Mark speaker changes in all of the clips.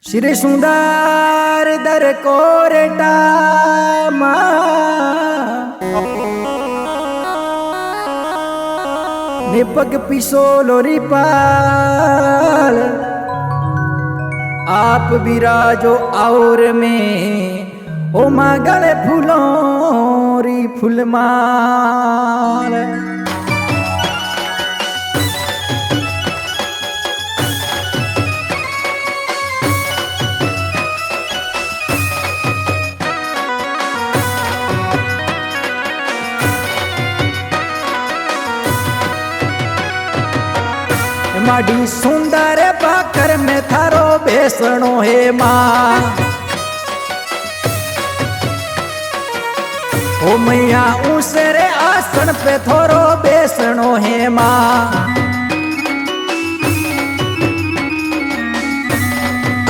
Speaker 1: श्री सुंदर दर कोरेटा निपग पिसो लोरी पाल आप विराजो और में ओ माँ गले फूलों री फूलमाल माडी सुंदर पाकर में थारो बेसणो हे माँ ओ मैया उसरे आसन पे थोरो बेसणो हे माँ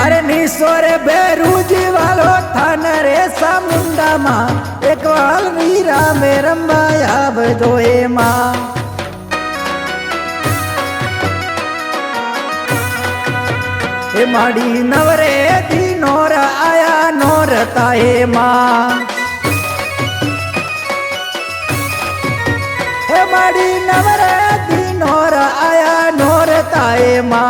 Speaker 1: अरे निसोरे बेरूजी वालो थान रे सामुंडा माँ एक वाल वीरा में रंबाया बजो हे माँ हे माड़ी नवरे दी नोर आया नोरता हे माँ हे माड़ी नवरे दी नोर आया नोरता हे माँ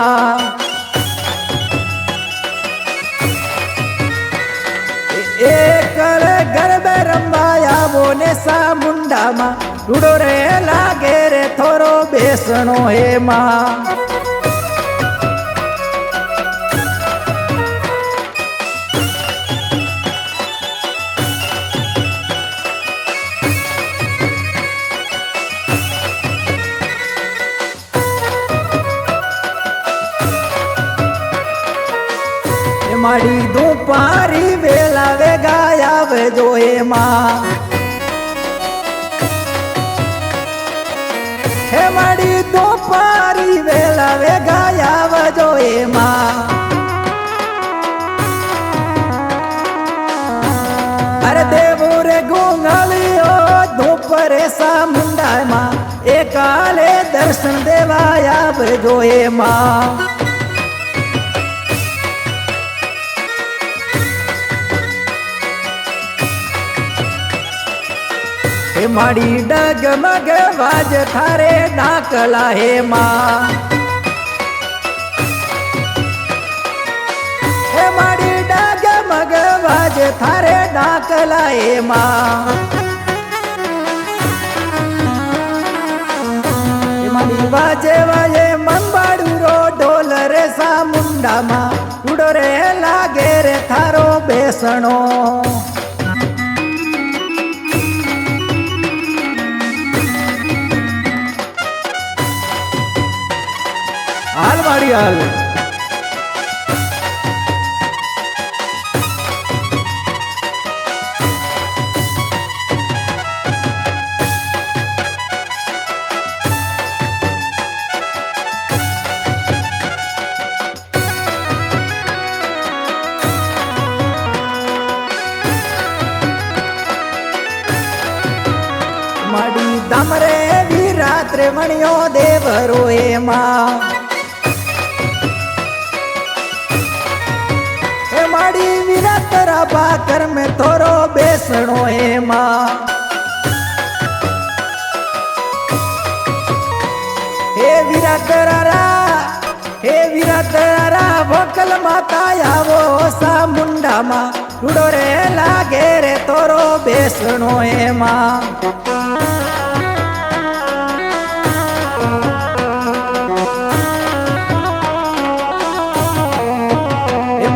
Speaker 1: एकल गर्भ रंबाया बोने सा मुंडा माँ रूडो रे लागे रे थोरो बेसणो हे माँ माड़ी दोपारी वेला वे गाया वे जो हे माँ हे माड़ी दोपारी वेला वे गाया वे जो हे माँ अरे देवो रे गोंगलियो दोपरे सा मुंडा माँ एकाले दर्शन देवाया वे जो हे माँ हे माड़ी डगमग वाज थारे डाकला हे माँ हे माड़ी डगमग वाज थारे डाकला हे माँ हे माड़ी वाजे वाजे मंबाड़ू रो ढोल रे सा मुंडा माँ उड़ो रे लागे रे थारो बेसणो हाल माड़ी हाल माड़ी दमरे भी रात्रे मणियो देव रोए माँ माड़ी वीरा तेरा बाकर में थोरो बेसणो हे माँ हे वीरा तेरा भोकल माता आवो सा मुंडा माँ उड़ो रे लागे रे थोरो बेसणो हे माँ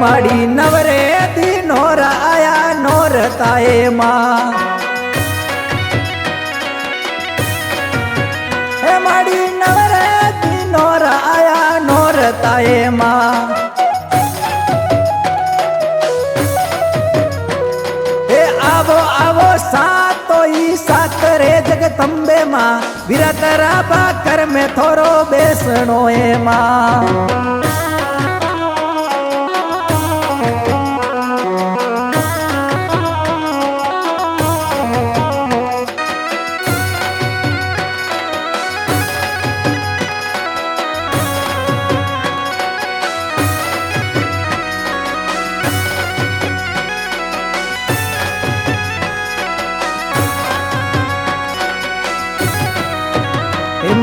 Speaker 1: माड़ी नवरे दी नोर आया नोरता हे माँ हे माड़ी नवरे दी नोर आया नोरता हे माँ हे आवो आवो सातो ही सात रे जगदम्बे माँ वीरा तेरा बाकर में थोरो बेसणो हे माँ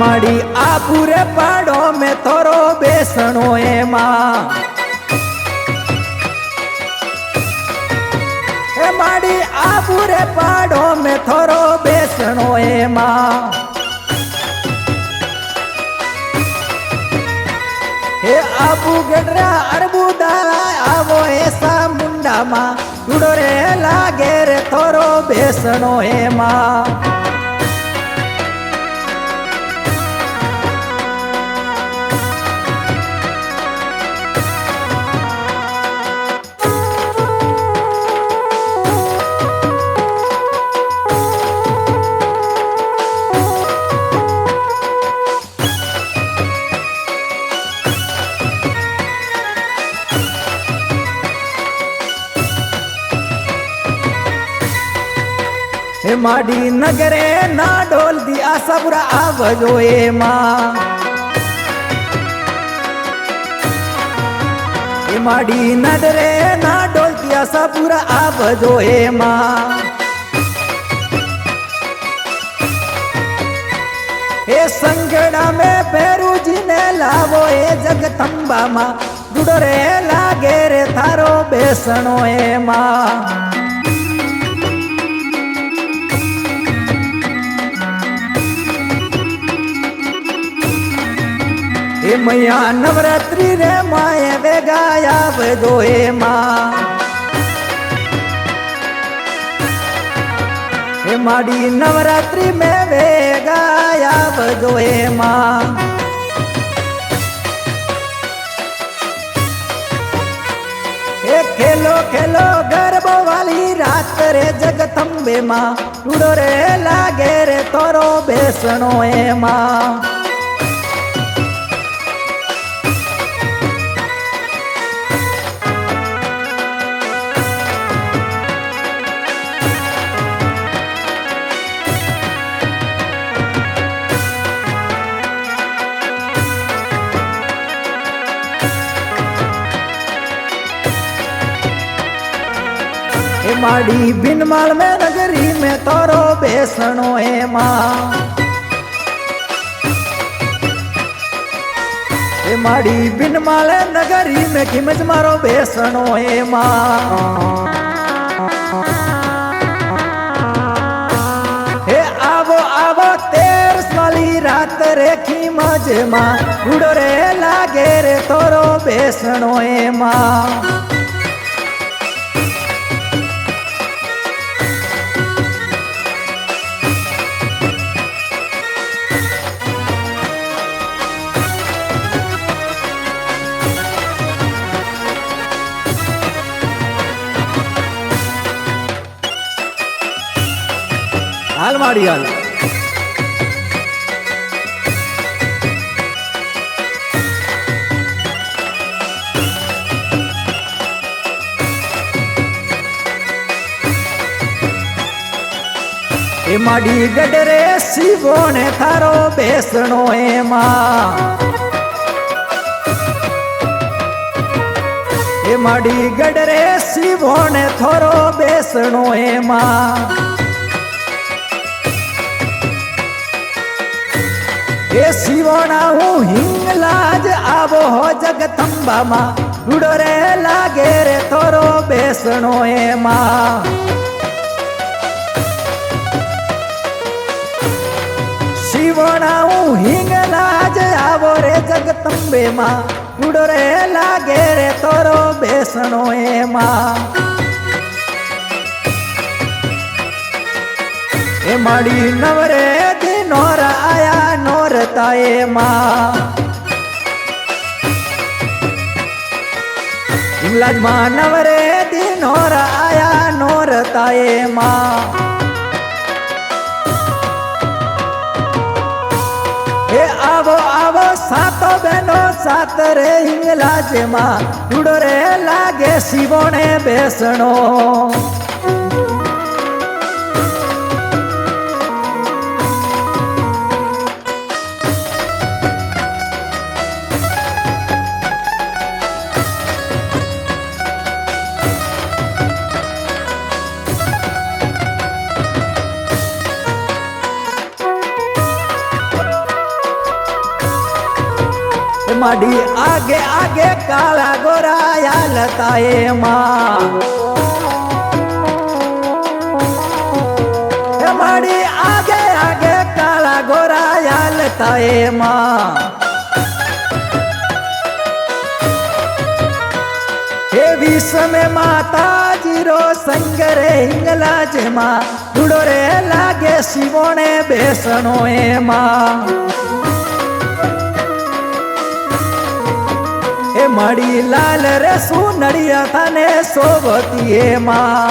Speaker 1: माड़ी आ पूरे पाड़ो में थोरो बेसणो ए माँ माड़ी आ पूरे पाड़ो में थोरो बेसणो ए माँ हे आबू गडरा अरबूदा आवो ऐसा मुंडा माँ डूडो रे लागे रे थोरो बेसणो ए माँ हे माड़ी नगरे ना डोल दिया सबरा आवजो ए माँ हे माड़ी नगरे ना डोल दिया सबरा आवजो ए माँ हे संगड़ा में पेरू जी ने लावो ए जगदम्बा माँ डूडो रे लागे रे थारो बेसणो ए माँ हे मैया नवरात्रि रे माए वे गाया बजो हे माँ हे माड़ी नवरात्रि में वे गाया बजो हे माँ हे खेलो खेलो गरबो वाली रात रे जगदम्बे माँ डूडो रे लागे रे तोरो बेसणो हे माँ हे माड़ी बिनमाल में नगरी में तोरो बेसणो हे माँ हे माड़ी बिनमाल नगरी में किमज मारो बेसणो हे माँ हे आवो आवो तेरस वाली रात रे खीमज माँ डूडो रे लागे रे तोरो बेसणो हे माँ हाल माड़ी हाल हे माड़ी गडरे शिवो ने थारो बेसणो हे माँ हे माड़ी गडरे शिवो ने थोरो बेसणो हे माँ हे शिवोना हूँ हिंगलाज आवो हो जगदम्बा माँ डूडो रे लागे रे तोरो बेसणो हे माँ शिवोना हूँ हिंगलाज आवो रे जगदम्बे माँ डूडो रे लागे रे तोरो बेसणो हे माँ हे माड़ी नवरे दिनोर आया नोरताए माँ हिंगलाज माँ नवरे दिनोर आया नोरताए माँ हे आवो आवो सातो बहनो सात रे हिंगलाज माँ डूडो रे लागे शिवोने बेसणो माडी आगे आगे काला गोरा यालता ए माँ माडी आगे आगे काला गोरा यालता ए माँ हे विश्व में माता जीरो संगरे हिंगलाज माँ डूडो रे लागे शिवोने बेसनो ए माँ हे मड़ी लाल रे सुनड़िया थाने सोवती हे माँ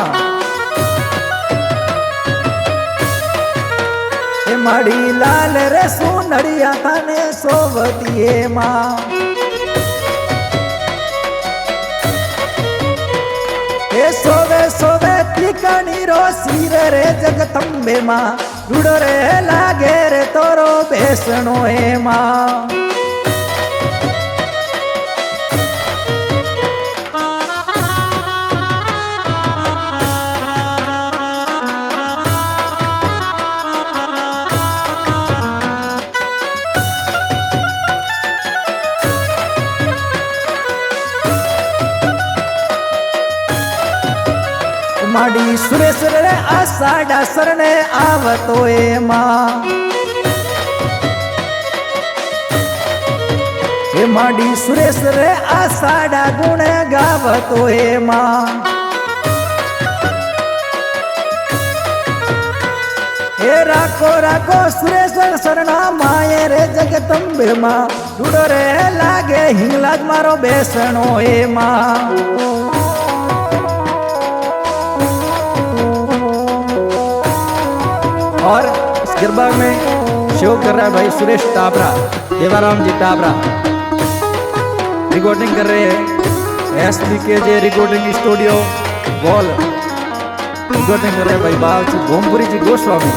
Speaker 1: हे मड़ी लाल रे सुनड़िया थाने सोवती हे माँ हे सोवे सोवे तिकनी रो सिर रे जगदम्बे माँ डूडो रे लागे रे तोरो बेसनो हे माँ माडी सुरेश रे आषाढ़ा सरने आवतो ए माँ हे माडी सुरेश रे आषाढ़ा गुण गावतो ए माँ हे राको राको सुरेश सरना माये रे जगदम्बे माँ डूडो रे लागे हिंगलाज मारो बेसनो ए माँ और इस गरबा में शो कर रहा है भाई सुरेश टाबरा, देवाराम जी टाबरा रिकॉर्डिंग कर रहे हैं SBKJ recording studio wall recording कर रहे हैं भाई बाबू जी गोमपुरी जी गोस्वामी।